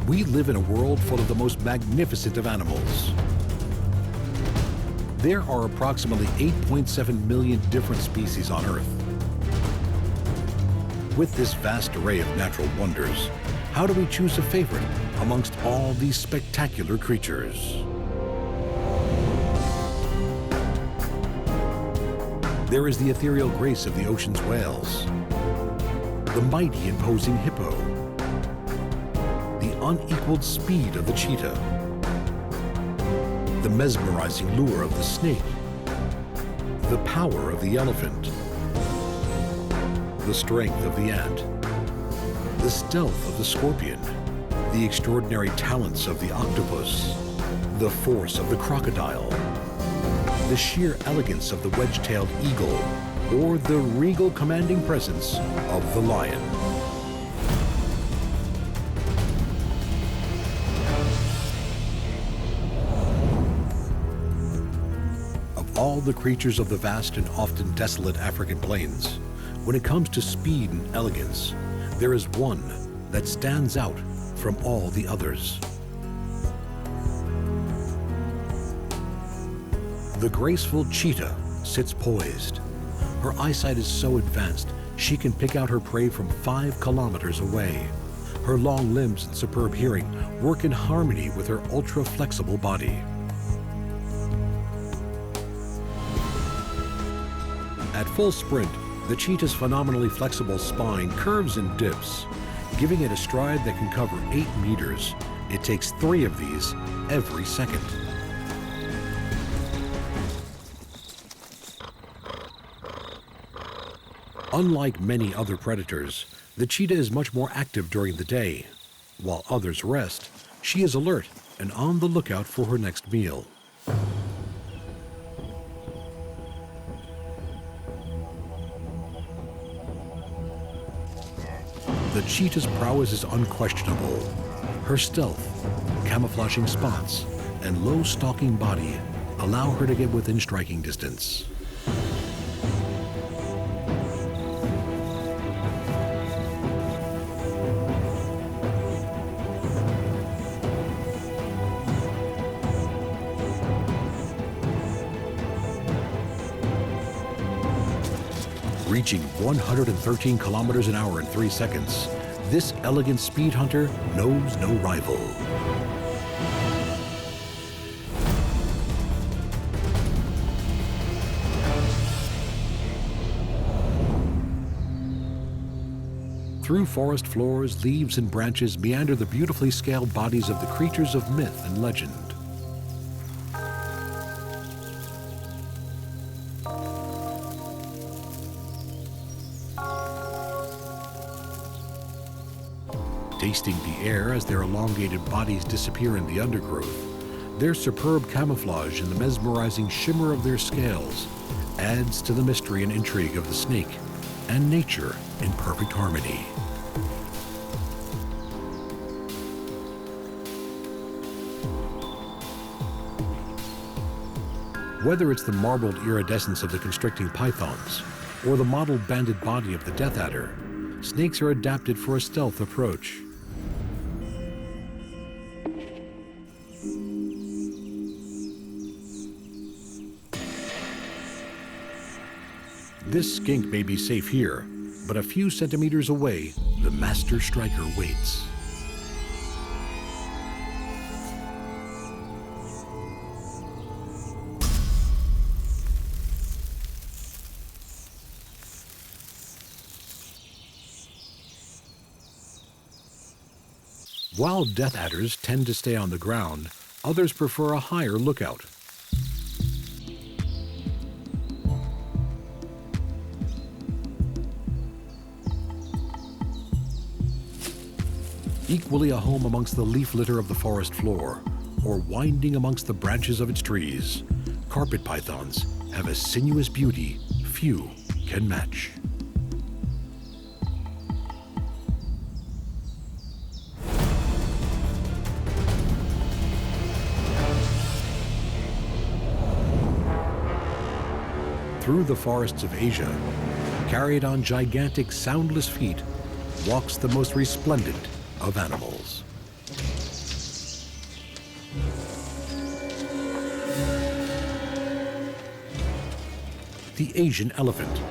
We live in a world full of the most magnificent of animals. There are approximately 8.7 million different species on Earth. With this vast array of natural wonders, how do we choose a favorite amongst all these spectacular creatures? There is the ethereal grace of the ocean's whales, the mighty imposing hippo, the unequaled speed of the cheetah, the mesmerizing lure of the snake, the power of the elephant, the strength of the ant, the stealth of the scorpion, the extraordinary talents of the octopus, the force of the crocodile, the sheer elegance of the wedge-tailed eagle, or the regal commanding presence of the lion. Of all the creatures of the vast and often desolate African plains, when it comes to speed and elegance, there is one that stands out from all the others. The graceful cheetah sits poised. Her eyesight is so advanced, she can pick out her prey from 5 kilometers away. Her long limbs and superb hearing work in harmony with her ultra-flexible body. At full sprint, the cheetah's phenomenally flexible spine curves and dips, giving it a stride that can cover 8 meters. It takes 3 of these every second. Unlike many other predators, the cheetah is much more active during the day. While others rest, she is alert and on the lookout for her next meal. The cheetah's prowess is unquestionable. Her stealth, camouflaging spots, and low stalking body allow her to get within striking distance. Reaching 113 kilometers an hour in 3 seconds, this elegant speed hunter knows no rival. Through forest floors, leaves and branches meander the beautifully scaled bodies of the creatures of myth and legend. Tasting the air as their elongated bodies disappear in the undergrowth, their superb camouflage and the mesmerizing shimmer of their scales adds to the mystery and intrigue of the snake and nature in perfect harmony. Whether it's the marbled iridescence of the constricting pythons or the mottled banded body of the death adder, snakes are adapted for a stealth approach. This skink may be safe here, but a few centimeters away, the master striker waits. While death adders tend to stay on the ground, others prefer a higher lookout. Equally a home amongst the leaf litter of the forest floor, or winding amongst the branches of its trees, carpet pythons have a sinuous beauty few can match. Through the forests of Asia, carried on gigantic soundless feet, walks the most resplendent of animals. The Asian elephant.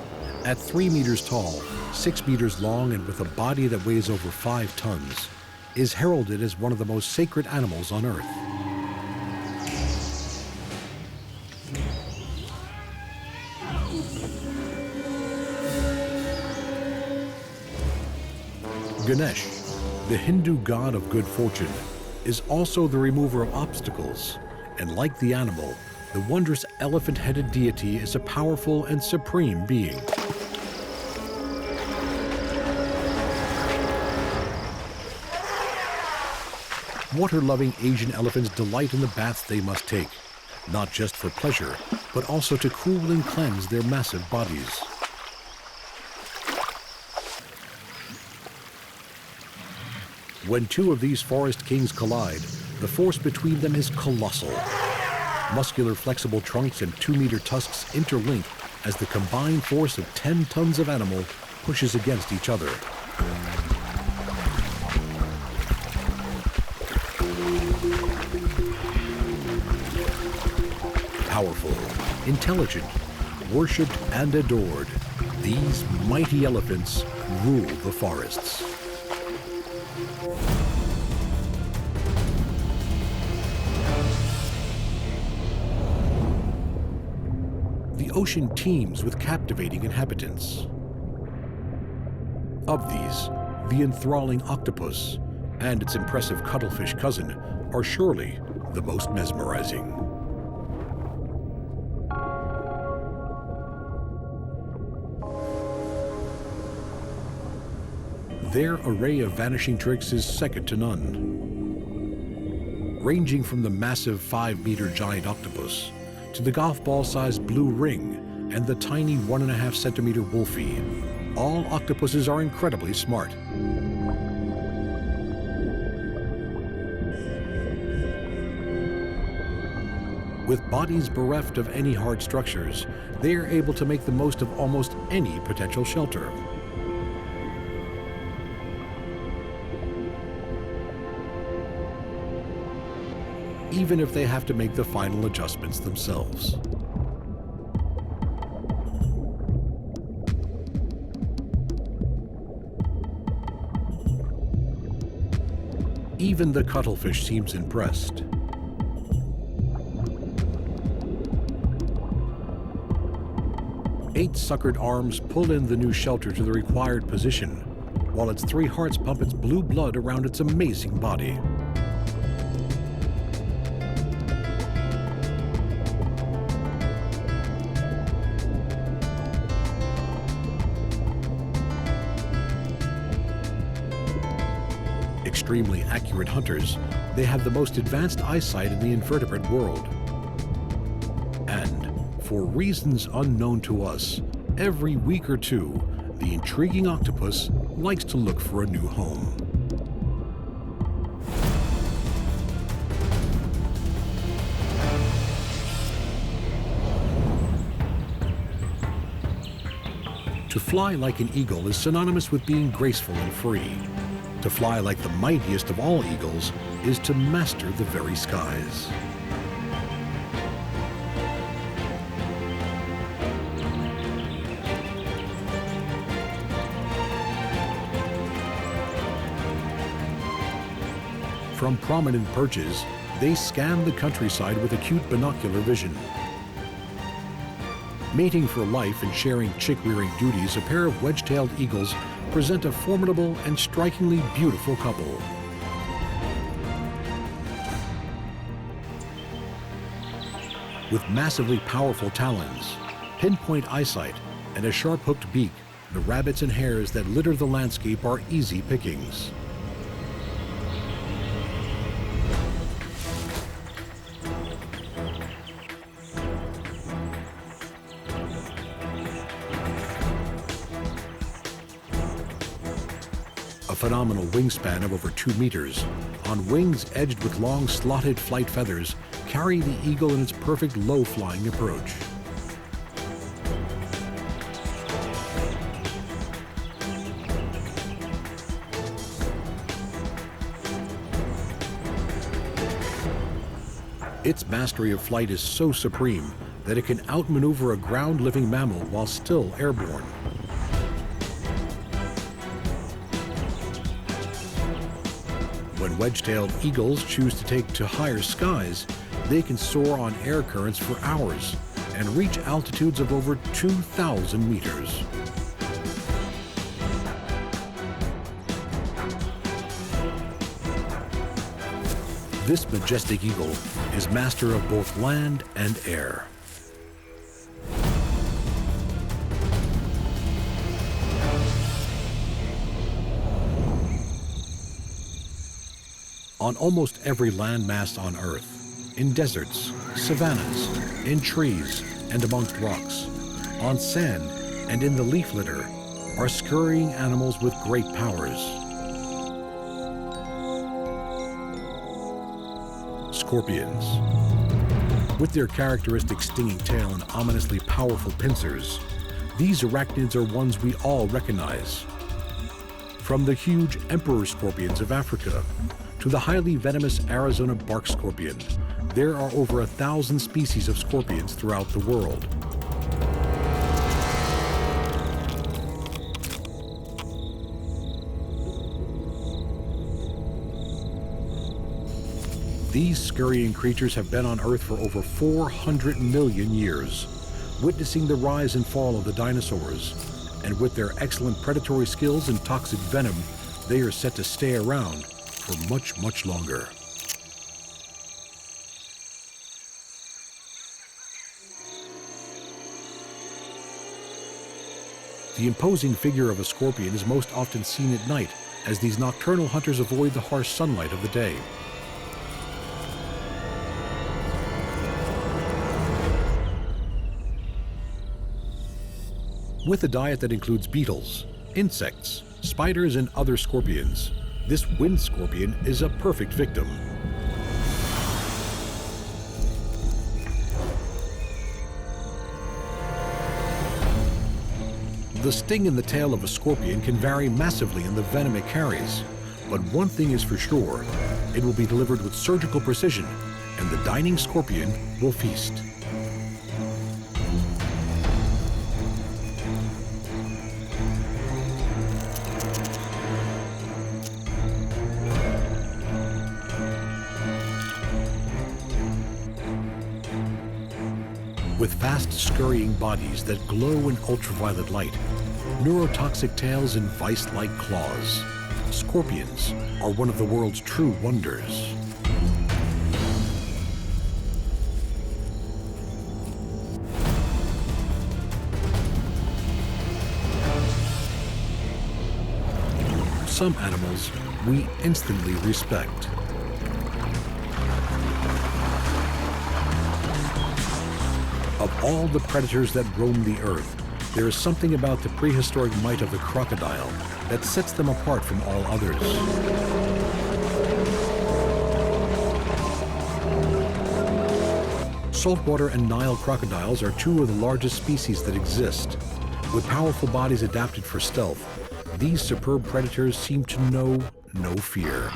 At 3 meters tall, 6 meters long, and with a body that weighs over 5 tons, is heralded as one of the most sacred animals on Earth. Ganesh, the Hindu god of good fortune, is also the remover of obstacles, and like the animal, the wondrous elephant-headed deity is a powerful and supreme being. Water-loving Asian elephants delight in the baths they must take, not just for pleasure, but also to cool and cleanse their massive bodies. When two of these forest kings collide, the force between them is colossal. Muscular, flexible trunks and 2-meter tusks interlink as the combined force of 10 tons of animal pushes against each other. Powerful, intelligent, worshipped and adored, these mighty elephants rule the forests. The ocean teems with captivating inhabitants. Of these, the enthralling octopus and its impressive cuttlefish cousin are surely the most mesmerizing. Their array of vanishing tricks is second to none. Ranging from the massive 5-meter giant octopus to the golf ball-sized blue ring and the tiny 1.5-centimeter wolfie, all octopuses are incredibly smart. With bodies bereft of any hard structures, they are able to make the most of almost any potential shelter. Even if they have to make the final adjustments themselves. Even the cuttlefish seems impressed. Eight suckered arms pull in the new shelter to the required position, while its 3 hearts pump its blue blood around its amazing body. Extremely accurate hunters, they have the most advanced eyesight in the invertebrate world. And, for reasons unknown to us, every week or two, the intriguing octopus likes to look for a new home. To fly like an eagle is synonymous with being graceful and free. To fly like the mightiest of all eagles is to master the very skies. From prominent perches, they scan the countryside with acute binocular vision. Mating for life and sharing chick-rearing duties, a pair of wedge-tailed eagles present a formidable and strikingly beautiful couple. With massively powerful talons, pinpoint eyesight, and a sharp-hooked beak, the rabbits and hares that litter the landscape are easy pickings. A phenomenal wingspan of over 2 meters, on wings edged with long slotted flight feathers, carry the eagle in its perfect low-flying approach. Its mastery of flight is so supreme that it can outmaneuver a ground-living mammal while still airborne. When wedge-tailed eagles choose to take to higher skies, they can soar on air currents for hours and reach altitudes of over 2,000 meters. This majestic eagle is master of both land and air. On almost every landmass on Earth, in deserts, savannas, in trees and amongst rocks, on sand and in the leaf litter, are scurrying animals with great powers. Scorpions. With their characteristic stinging tail and ominously powerful pincers, these arachnids are ones we all recognize. From the huge emperor scorpions of Africa to the highly venomous Arizona bark scorpion, there are over 1,000 species of scorpions throughout the world. These scurrying creatures have been on Earth for over 400 million years, witnessing the rise and fall of the dinosaurs. And with their excellent predatory skills and toxic venom, they are set to stay around for much, much longer. The imposing figure of a scorpion is most often seen at night, as these nocturnal hunters avoid the harsh sunlight of the day. With a diet that includes beetles, insects, spiders, and other scorpions, this wind scorpion is a perfect victim. The sting in the tail of a scorpion can vary massively in the venom it carries, but one thing is for sure, it will be delivered with surgical precision, and the dining scorpion will feast. With fast scurrying bodies that glow in ultraviolet light, neurotoxic tails and vice-like claws, scorpions are one of the world's true wonders. Some animals we instantly respect. Of all the predators that roam the earth, there is something about the prehistoric might of the crocodile that sets them apart from all others. Saltwater and Nile crocodiles are two of the largest species that exist. With powerful bodies adapted for stealth, these superb predators seem to know no fear.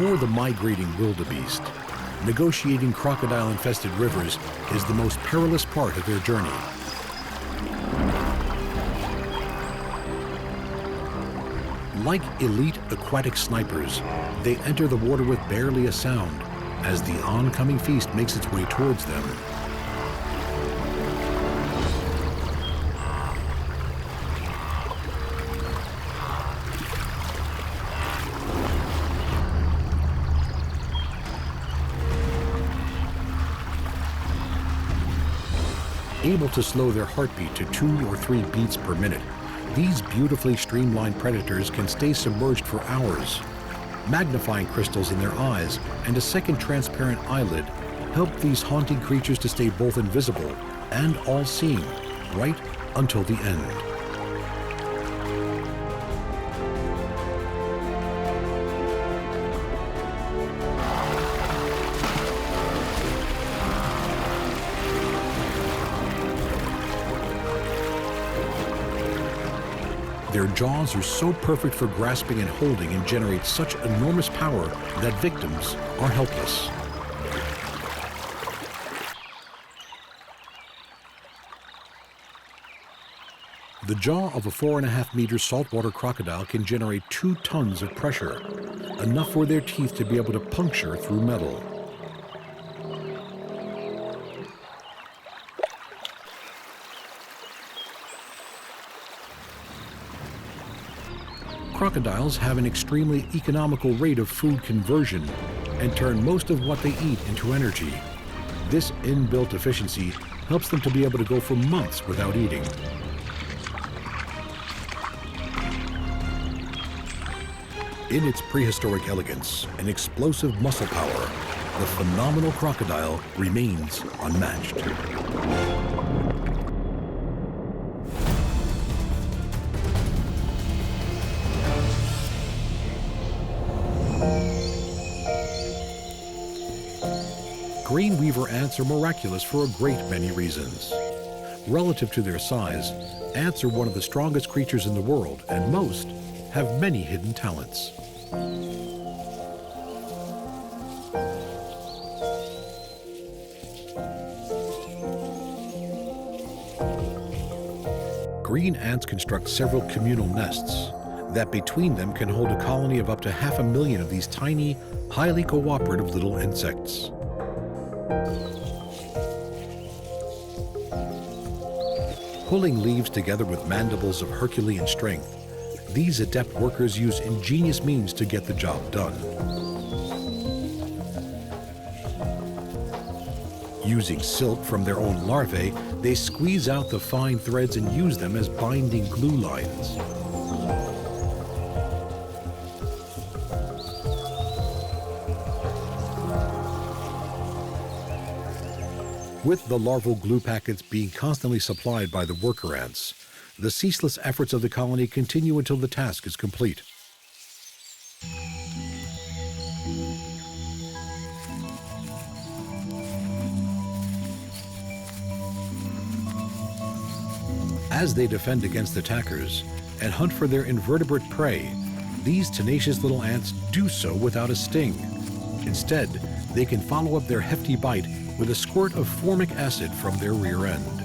For the migrating wildebeest, negotiating crocodile-infested rivers is the most perilous part of their journey. Like elite aquatic snipers, they enter the water with barely a sound as the oncoming feast makes its way towards them. Able to slow their heartbeat to 2 or 3 beats per minute, these beautifully streamlined predators can stay submerged for hours. Magnifying crystals in their eyes and a second transparent eyelid help these haunting creatures to stay both invisible and all-seeing right until the end. Their jaws are so perfect for grasping and holding and generate such enormous power that victims are helpless. The jaw of a 4.5-meter saltwater crocodile can generate 2 tons of pressure, enough for their teeth to be able to puncture through metal. Crocodiles have an extremely economical rate of food conversion and turn most of what they eat into energy. This inbuilt efficiency helps them to be able to go for months without eating. In its prehistoric elegance and explosive muscle power, the phenomenal crocodile remains unmatched. Green weaver ants are miraculous for a great many reasons. Relative to their size, ants are one of the strongest creatures in the world, and most have many hidden talents. Green ants construct several communal nests that between them can hold a colony of up to 500,000 of these tiny, highly cooperative little insects. Pulling leaves together with mandibles of Herculean strength, these adept workers use ingenious means to get the job done. Using silk from their own larvae, they squeeze out the fine threads and use them as binding glue lines. With the larval glue packets being constantly supplied by the worker ants, the ceaseless efforts of the colony continue until the task is complete. As they defend against attackers and hunt for their invertebrate prey, these tenacious little ants do so without a sting. Instead, they can follow up their hefty bite with a squirt of formic acid from their rear end.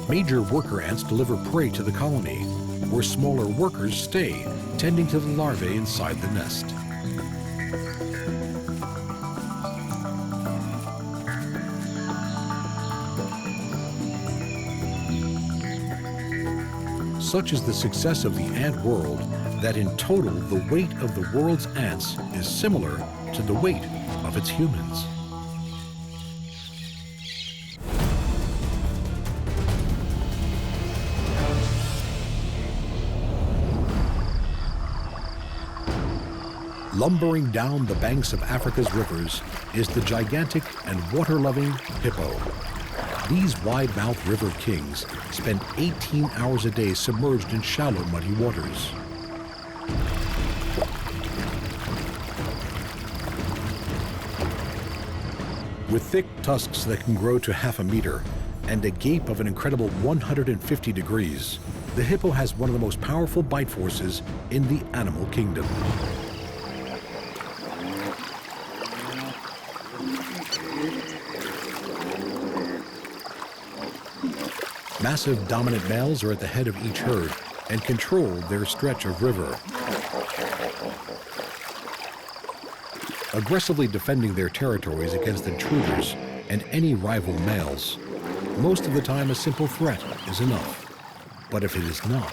Major worker ants deliver prey to the colony, where smaller workers stay, tending to the larvae inside the nest. Such is the success of the ant world that in total the weight of the world's ants is similar to the weight of its humans. Lumbering down the banks of Africa's rivers is the gigantic and water-loving hippo. These wide-mouthed river kings spend 18 hours a day submerged in shallow, muddy waters. With thick tusks that can grow to 1/2 meter and a gape of an incredible 150 degrees, the hippo has one of the most powerful bite forces in the animal kingdom. Massive dominant males are at the head of each herd and control their stretch of river. Aggressively defending their territories against intruders and any rival males. Most of the time, a simple threat is enough. But if it is not,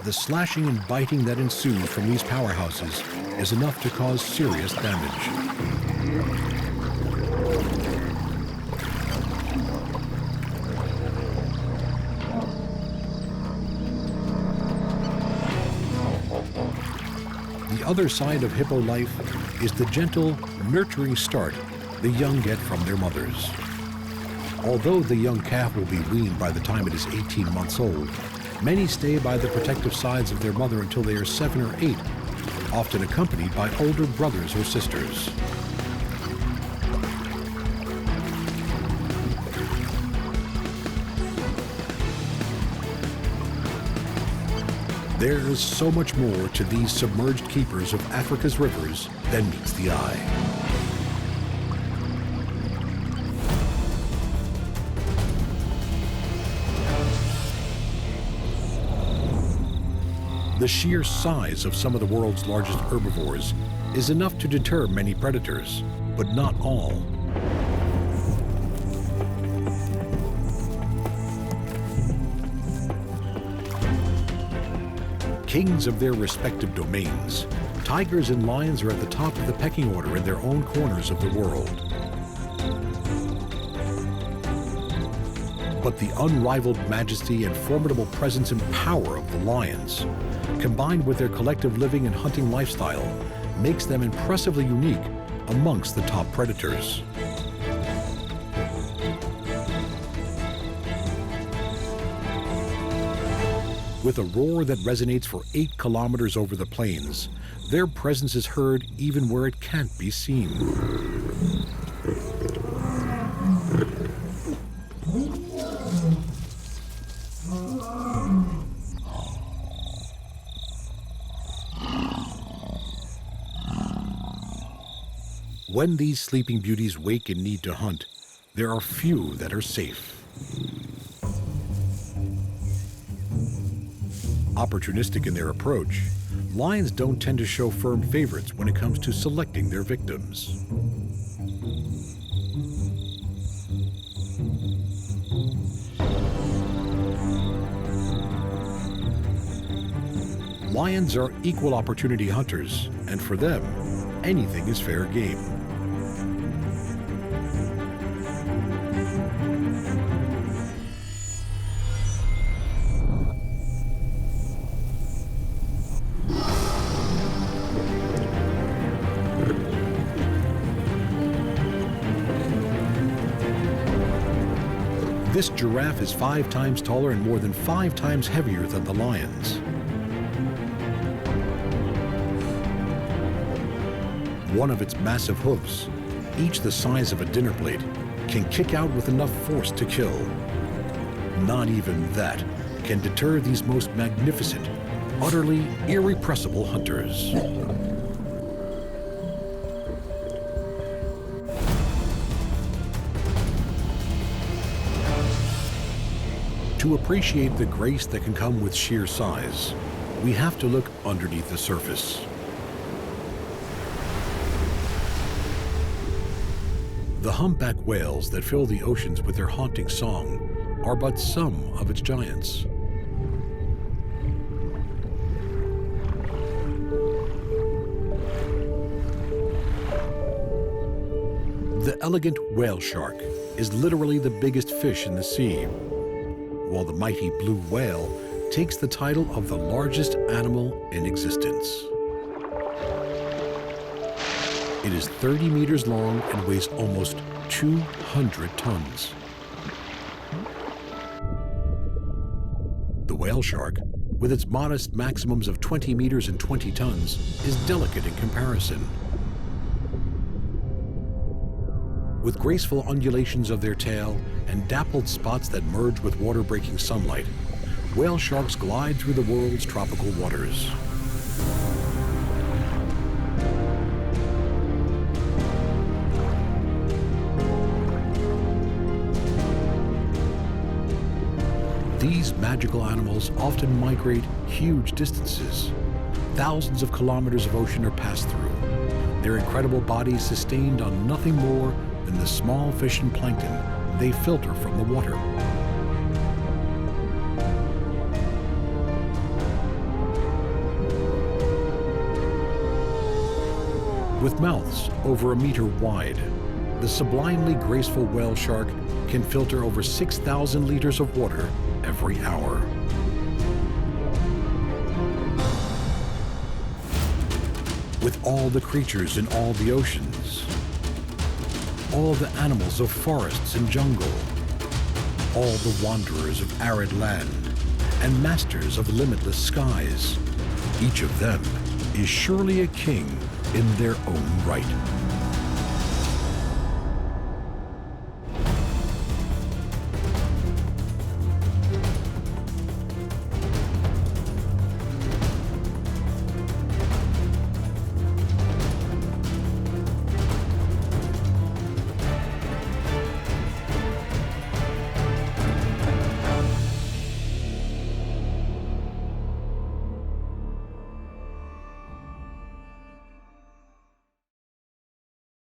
the slashing and biting that ensues from these powerhouses is enough to cause serious damage. The other side of hippo life is the gentle, nurturing start the young get from their mothers. Although the young calf will be weaned by the time it is 18 months old, many stay by the protective sides of their mother until they are 7 or 8, often accompanied by older brothers or sisters. There is so much more to these submerged keepers of Africa's rivers than meets the eye. The sheer size of some of the world's largest herbivores is enough to deter many predators, but not all. Kings of their respective domains, tigers and lions are at the top of the pecking order in their own corners of the world. But the unrivaled majesty and formidable presence and power of the lions, combined with their collective living and hunting lifestyle, makes them impressively unique amongst the top predators. With a roar that resonates for 8 kilometers over the plains, their presence is heard even where it can't be seen. When these sleeping beauties wake and need to hunt, there are few that are safe. Opportunistic in their approach, lions don't tend to show firm favorites when it comes to selecting their victims. Lions are equal opportunity hunters, and for them, anything is fair game. This giraffe is 5 times taller and more than 5 times heavier than the lions. One of its massive hoofs, each the size of a dinner plate, can kick out with enough force to kill. Not even that can deter these most magnificent, utterly irrepressible hunters. To appreciate the grace that can come with sheer size, we have to look underneath the surface. The humpback whales that fill the oceans with their haunting song are but some of its giants. The elegant whale shark is literally the biggest fish in the sea, while the mighty blue whale takes the title of the largest animal in existence. It is 30 meters long and weighs almost 200 tons. The whale shark, with its modest maximums of 20 meters and 20 tons, is delicate in comparison. With graceful undulations of their tail and dappled spots that merge with water-breaking sunlight, whale sharks glide through the world's tropical waters. These magical animals often migrate huge distances. Thousands of kilometers of ocean are passed through, their incredible bodies sustained on nothing more than the small fish and plankton they filter from the water. With mouths over a meter wide, the sublimely graceful whale shark can filter over 6,000 liters of water every hour. With all the creatures in all the oceans, all the animals of forests and jungle, all the wanderers of arid land, and masters of limitless skies, each of them is surely a king in their own right.